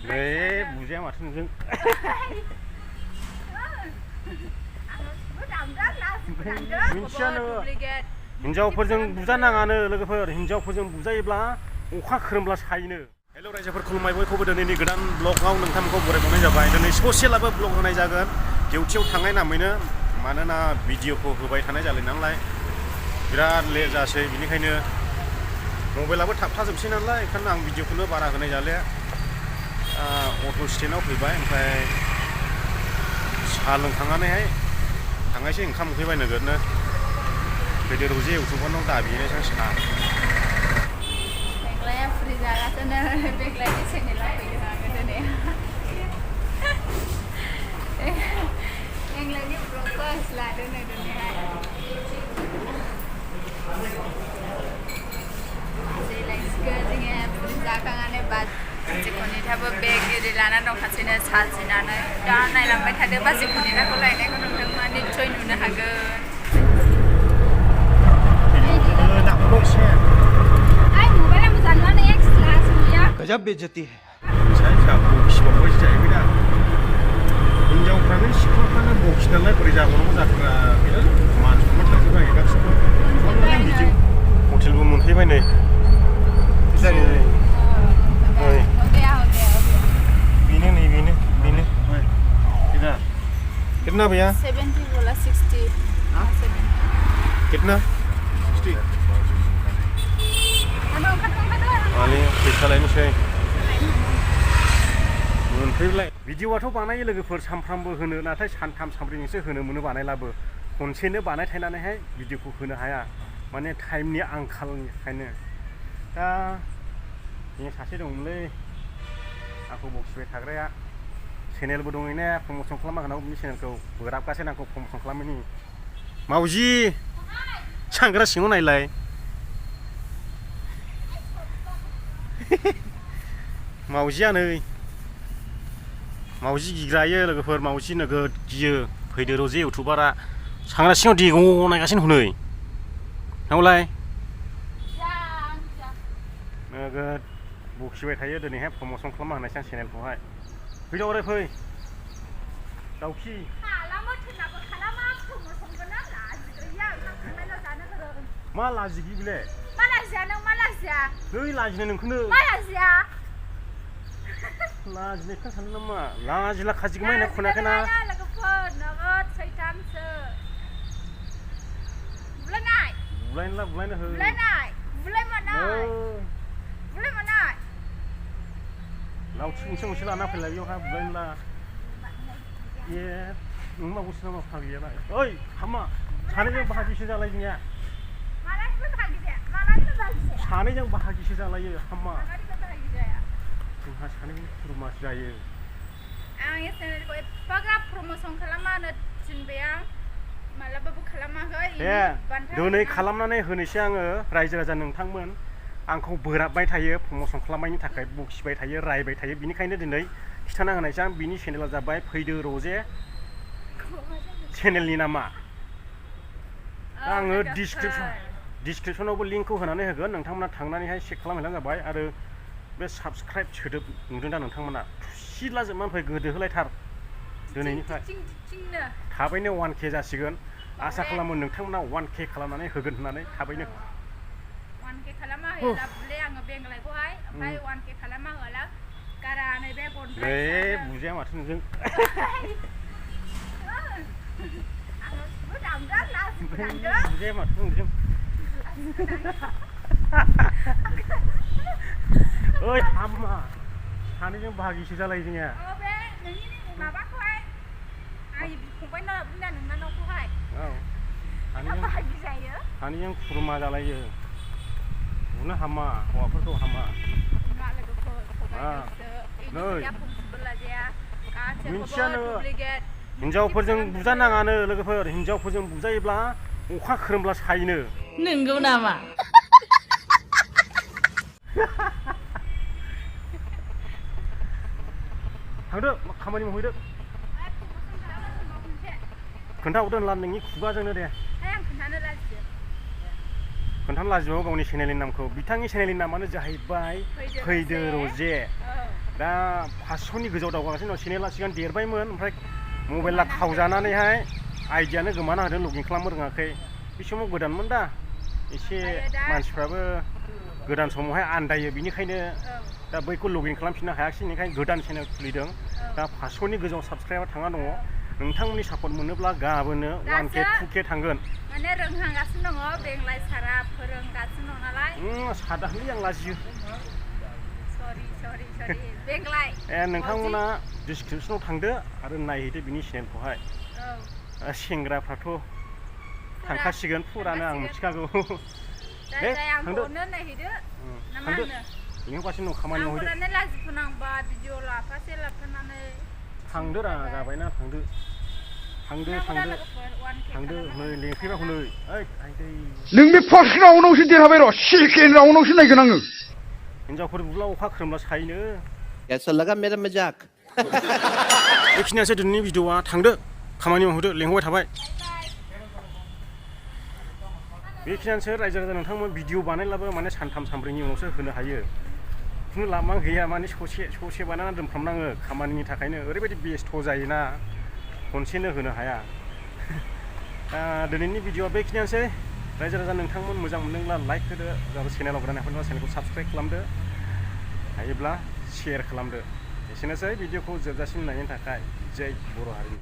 네, 무지야 맞춘 중. 민치아는 हिन्जावफोरजों बुजा नाङानो लोगोफोर हिन्जावफोरजों बुजायोब्ला अखा खोरोमब्ला सायोनो हेल' रायजोफोर खुलुमबाय बयखौबो दिनैनि गोदान ब्लगआव नोंथांमोनखौ बरायबावनाय जाबाय दिनै ससेलाबो ब्लग होनाय जागोन डिउटियाव थांनाय नामैनो मानोना भिडिअखौ होबाय थानाय जालाय नालाय बिराद लेट जासै बिनिखायनो मबाइलाबो थाबथाजोबसै नालाय ओंखायनो आं भिडिअखौनो बारा होनाय जाले अट' स्टेन्डआव फैबाय ओमफ्राय साहा लोंखांनानैहाय थांनायसै ओंखाम उखैबाय नोगोदनो फैदो रजे इउटुबारनाव दाबिनाय सानसेना बेग्लाया फ्रि जागासिनो बेग्लायनि चेनेलाव फैदों आङो दिनै बेग्लायनि ब्लगखौ लादों नै दिनैहाय जेलायसिगोन जोङो फ्रि जाखांनानै बाजिख'निथाबो बेग एरि लानानै दंखासैनो साजिनानै दा नायलांबाय थादो बाजिख'निथाखौ लायनायखौ नोंथांमोना निस्सय नुनो हागोन गजब बेइज्जती है साइसाखौ खिबावबाय जाहैबाय दा हिन्जावफ्रानो सिख्लाफ्रानो बखिनालाय बोरै जाबावनांगौ जाथारा बेनो मानसिफोर थांजोबबाय गासिबो बिदि हटेलबो मोनफैबाय नै बेनो नै बेनो कितना भैया 70 बोला 60 कितना 60 माने फैसा लायनोसै मोनफैबाय भिडिअआथ' बानायो लोगोफोर सानफ्रामबो होनो नाथाय सानथाम सानब्रैजोंसो होनो मोनो बानायलाबो खनसेनो बानायथायनानैहाय भिडिअखौ होनो हाया माने टाइमनि आंखालनिखायनो दा बे सासे दंमोनलै आंखौ बखिबाय थाग्राया चेनेलबो दङैना प्रम'सन खालामना होनांगौ बिनि चेनेलखौ बोराबगासिनो आंखौ प्रम'सन खालामैनि मावजि सांग्रा सिङाव नायलाय मावजिया नै मावजि गिग्रायो लोगोफोर मावजि नोगोद गियो फैदो रजे इउटुबारा सांग्रा सिङाव देग' नायगासिनो हनै थांलाय नोगोद बखिबाय थायो दिनैहाय प्रम'सन खालामना होनायसै आं चेनेलखौहाय फैद' ओरै फै दाउखि मा लाजिगि बिले मालाजिया नों मालाजिया नै लाजिनो नोंखौनो मालाजिया लाजिनायखौ सानो नामा लाजिला खाजिगौ माने खोनायाखैना लोगोफोर नोगोद सैथामसो बुलायनाय बुलायनोला बुलायनो हो बुलायनाय बुलायमानाय लावथि मोनसे लाना फैलाय बेयावहा बुलायनोला ए नों मावगोसो नामा फाग्लियालाय ओइ हामा सानैजों बाहागिसो जालाय जोंनिया सानैजों बाहागिसो जालायो हामा जोंहा सानैजों खुरुमासो जायो आं ए चेनेलखौ एफाग्राब प्रम'सन खालामानो थिनबाय आं मालाबाबो खालामाखै दिनै खालामनानै होनोसै आङो रायजो राजा नोंथांमोन आंखौ बोराबबाय थायो प्रम'सन खालामनायनि थाखाय बखिबाय थायो रायबाय थायो बिनिखायनो दिनै खिथाना होनायसै आं बिनि चेनेला जाबाय फैदो रजे चेनेलनि नामा आङो डिसक्रिपसनावबो लिंकखौ होनानै होगोन नोंथांमोना थांनानैहाय चेक खालामहैलानो जाबाय आरो बे साबस्क्राइब सोदोब नुदों दा नोंथांमोना थुसिलाजोबनानै फै गोदोहोलायथार दिनैनिफ्राय थाबैनो 1K जासिगोन आसा खालामो नोंथांमोना 1K खालामनानै होगोन होननानै थाबैनो 1K खालामा होयोला बुले आङो बेंगलायखौहाय ओमफ्राय 1K खालामा होआला गारा नैबे गनद्राय बे बुजिया माथो नोंजों बुजिया माथो नोंजों ओइ हामा सानैजों बाहागिसो जालायो जोंनिया बे नोंनि माबाखौहाय आंनि फंबाय बुंना नोंनावखौहाय औ सानैजों खुरुमा जालायो बुनो हामा हौवाफोरखौ हामा मिन्थियानो हिन्जावफोरजों बुजा नाङानो लोगोफोर हिन्जावफोरजों बुजायोब्ला अखा खोरोमब्ला सायोनो नंगौ नामा थांदो खामानि मावहैदो खोन्थाहरदो होनला नोंनि खुगाजोंनो दे खोन्थानो लाजिबाबो गावनि चेनेलनि नामखौ बिथांनि चेनेलनि नामानो जाहैबाय फैदो रजे दा 500नि गोजौआव दावगागासिनो दं चेनेला सिगां देरबायमोन ओमफ्राय मबाइला खावजानानैहाय आइडियानो गोमाना होदों लगिन खालामनो रोङाखै बे समाव गोदानमोन दा एसे मानसिफ्राबो गोदान समावहाय आन्दायो बिनिखायनो दा बैखौ लगिन खालामफिननो हायाखिसै बेनिखायनो गोदान चेनेल खुलिदों दा 500नि गोजौआव साबसक्राइबार थांना दङ नोंथांमोननि सापर्ट मोनोब्ला गाबोनो 1K 2K थांगोन माने रोंहांगासिनो दङ बेंलाय सारा फोरोंगासिनो दं नालाय सादाहलै आं लाजियो सरि बेंलाय नोंथांमोना डिसक्रिपसनाव थांदो आरो नायहैदो बिनि चेनेलखौहाय सेंग्राफ्राथ' थांखासिगोन फुरानो आं मिथिखागौ थांदो थांदो लिंहरगासिनो दं खामानि मावहैदो थांदो रा जाबायना थांदो नै लेंफैबाखौ नै ओइ नों बे फार्स्ट राउन्डआवसो देरहाबाय र' सेकेन्ड राउन्डआवसो नायगोन आङो हिनजावफोर बुब्ला अखा खोरोमब्ला सायनो कैसा लगा मेरा मजाक बेखिनियासो दिनैनि भिडिअआ थांदो खामानि मावहैदो लेंहरबाय थाबाय बेखिनियानोसै रायजो राजा नोंथांमोन भिडिअ बानायब्लाबो माने सानथाम सानब्रैनि उनावसो होनो हायो खुनु लामा गैया माने ससे बानायना दोनफ्रामनाङो खामानिनि थाखायनो ओरैबायदि बेस्थ' जायोना खनसेनो होनो हाया दिनैनि भिडिअआ बेखिनियानोसै रायजो राजा नोंथांमोन मोजां मोनदोंब्ला लाइक होदो जाहाथे चेनेलाव गोदान नायफैब्ला चेनेलखौ साबसक्राइब खालामदो हायोब्ला शेयार खालामदो एसेनोसै भिडिअखौ जोबजासिम नायनो थाखाय जै बर' हारिनि